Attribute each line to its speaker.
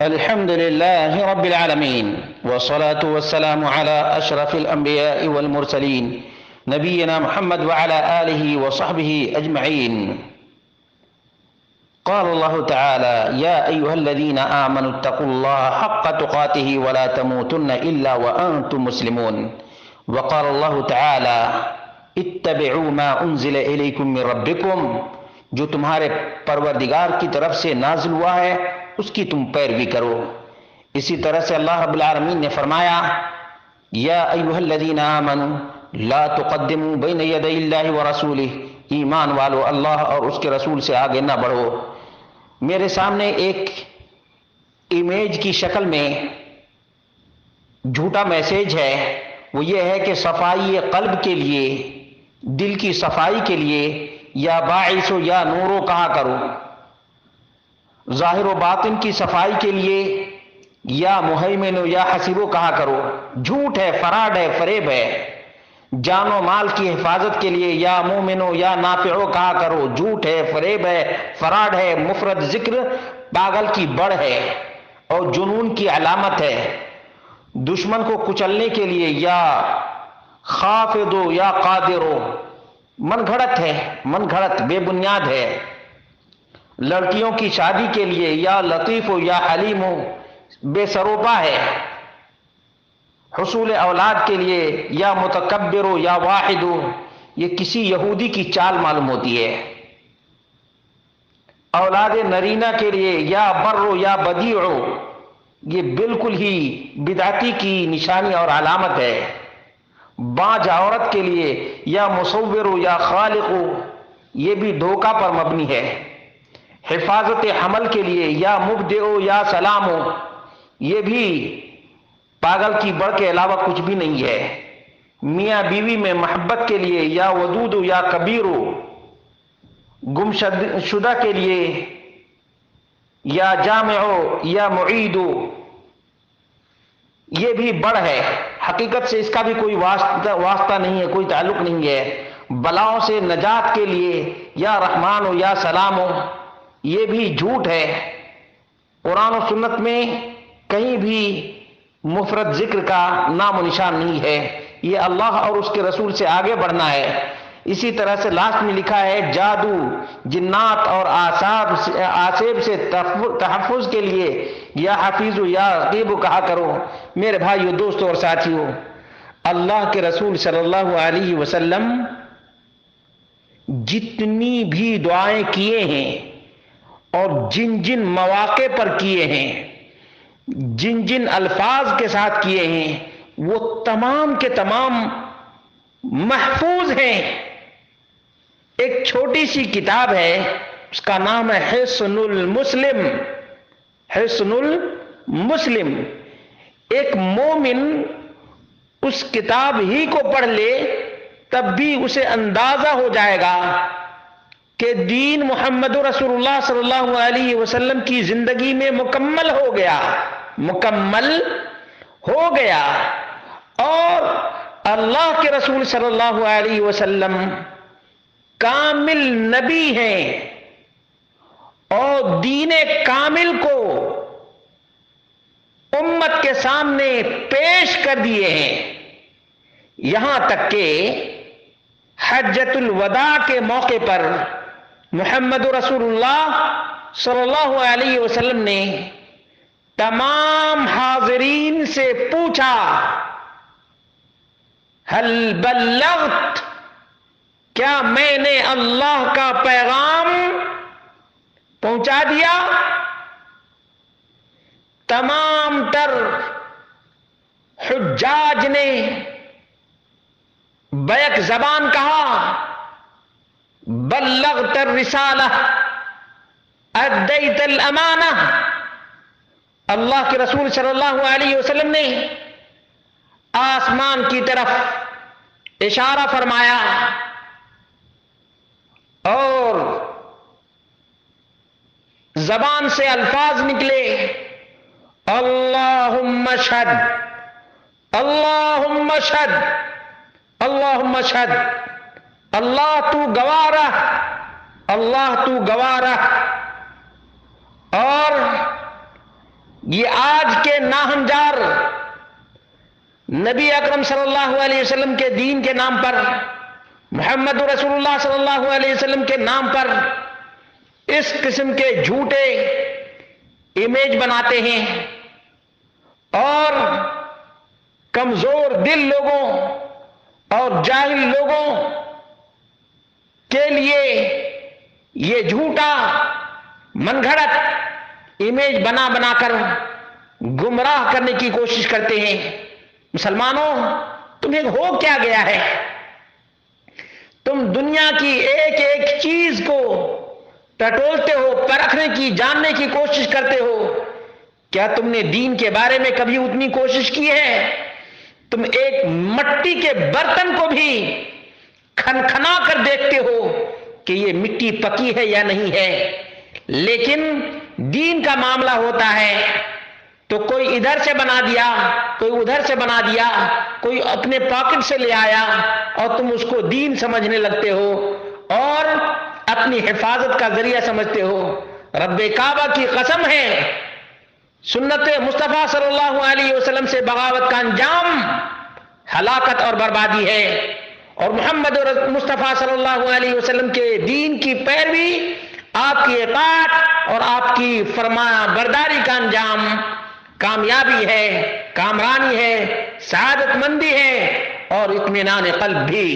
Speaker 1: الحمد لله رب العالمين والصلاة والسلام على أشرف الأنبياء والمرسلين نبينا محمد وعلى آله وصحبه أجمعين. قال الله تعالى: يا أيها الذين آمنوا اتقوا الله حق تقاته ولا تموتن إلا وأنتم مسلمون. وقال الله تعالى: اتبعوا ما أنزل إليكم من ربكم، جو تمہارے پروردگار کی طرف سے نازل ہوا ہے اس کی تم پیروی کرو. اسی طرح سے اللہ رب العالمین نے فرمایا: یا ایھا الذین آمنوا لا تقدموا بین یدی اللہ ورسولہ، ایمان والو اللہ اور اس کے رسول سے آگے نہ بڑھو. میرے سامنے ایک امیج کی شکل میں جھوٹا میسیج ہے، وہ یہ ہے کہ صفائی قلب کے لیے، دل کی صفائی کے لیے یا باعث و یا نورو کہا کرو، ظاہر و باطن کی صفائی کے لیے یا مہیمن یا حسیبو کہا کرو. جھوٹ ہے، فراڈ ہے، فریب ہے. جان و مال کی حفاظت کے لیے یا مومنو یا نافعو کہا کرو. جھوٹ ہے، فریب ہے، فراڈ ہے. مفرد ذکر پاگل کی بڑ ہے اور جنون کی علامت ہے. دشمن کو کچلنے کے لیے یا خافضو یا قادرو من گھڑت ہے، من گھڑت بے بنیاد ہے. لڑکیوں کی شادی کے لیے یا لطیف ہو یا حلیم ہو بے سروپا ہے. حصول اولاد کے لیے یا متکبر ہو یا واحد ہو، یہ کسی یہودی کی چال معلوم ہوتی ہے. اولاد نرینہ کے لیے یا بر ہو یا بدیع ہو، یہ بالکل ہی بدعتی کی نشانی اور علامت ہے. باج عورت کے لیے یا مصور ہو یا خالق ہو، یہ بھی دھوکہ پر مبنی ہے. حفاظت حمل کے لیے یا مبدع ہو یا سلام ہو، یہ بھی پاگل کی بڑھ کے علاوہ کچھ بھی نہیں ہے. میاں بیوی میں محبت کے لیے یا ودود ہو یا کبیر ہو، گم شدہ کے لیے یا جامع ہو یا معید ہو، یہ بھی بڑھ ہے. حقیقت سے اس کا بھی کوئی واسطہ نہیں ہے، کوئی تعلق نہیں ہے. بلاؤں سے نجات کے لیے یا رحمان ہو یا سلام ہو، یہ بھی جھوٹ ہے. قرآن و سنت میں کہیں بھی مفرد ذکر کا نام و نشان نہیں ہے. یہ اللہ اور اس کے رسول سے آگے بڑھنا ہے. اسی طرح سے لاسٹ میں لکھا ہے: جادو، جنات اور آسیب سے تحفظ کے لیے یا حفیظ یا رقیب کہا کرو. میرے بھائیو، دوستو اور ساتھیو، اللہ کے رسول صلی اللہ علیہ وسلم جتنی بھی دعائیں کیے ہیں اور جن جن مواقع پر کیے ہیں، جن جن الفاظ کے ساتھ کیے ہیں، وہ تمام کے تمام محفوظ ہیں. ایک چھوٹی سی کتاب ہے، اس کا نام ہے حصن المسلم. حصن المسلم. ایک مومن اس کتاب ہی کو پڑھ لے تب بھی اسے اندازہ ہو جائے گا کہ دین محمد رسول اللہ صلی اللہ علیہ وسلم کی زندگی میں مکمل ہو گیا، مکمل ہو گیا. اور اللہ کے رسول صلی اللہ علیہ وسلم کامل نبی ہیں اور دین کامل کو امت کے سامنے پیش کر دیے ہیں. یہاں تک کہ حجۃ الوداع کے موقع پر محمد رسول اللہ صلی اللہ علیہ وسلم نے تمام حاضرین سے پوچھا: ہل بلغت، کیا میں نے اللہ کا پیغام پہنچا دیا؟ تمام تر حجاج نے بیک زبان کہا: بلغت الرسالہ، ادیت الامانہ. اللہ کے رسول صلی اللہ علیہ وسلم نے آسمان کی طرف اشارہ فرمایا اور زبان سے الفاظ نکلے: اللہم اشہد، اللہم اشہد، اللہم اشہد. اللہ تو گواہ رہ، اللہ تو گواہ رہ. اور یہ آج کے ناہنجار نبی اکرم صلی اللہ علیہ وسلم کے دین کے نام پر، محمد رسول اللہ صلی اللہ علیہ وسلم کے نام پر اس قسم کے جھوٹے امیج بناتے ہیں، اور کمزور دل لوگوں اور جاہل لوگوں کے لیے یہ جھوٹا من گھڑت امیج بنا بنا کر گمراہ کرنے کی کوشش کرتے ہیں۔ مسلمانوں، تمہیں ہو کیا گیا ہے؟ تم دنیا کی ایک ایک چیز کو ٹٹولتے ہو، پرکھنے کی، جاننے کی کوشش کرتے ہو۔ کیا تم نے دین کے بارے میں کبھی اتنی کوشش کی ہے؟ تم ایک مٹی کے برتن کو بھی کھنکھنا کر دیکھتے ہو کہ یہ مٹی پکی ہے یا نہیں ہے، لیکن دین کا معاملہ ہوتا ہے تو کوئی ادھر سے بنا دیا، کوئی ادھر سے بنا دیا، کوئی اپنے پاکٹ سے لے آیا اور تم اس کو دین سمجھنے لگتے ہو اور اپنی حفاظت کا ذریعہ سمجھتے ہو۔ رب کعبہ کی قسم ہے، سنت مصطفیٰ صلی اللہ علیہ وسلم سے بغاوت کا انجام ہلاکت اور بربادی ہے، اور محمد مصطفیٰ صلی اللہ علیہ وسلم کے دین کی پیروی، آپ کی اطاعت اور آپ کی فرما برداری کا انجام کامیابی ہے، کامرانی ہے، سعادت مندی ہے اور اطمینان قلب بھی۔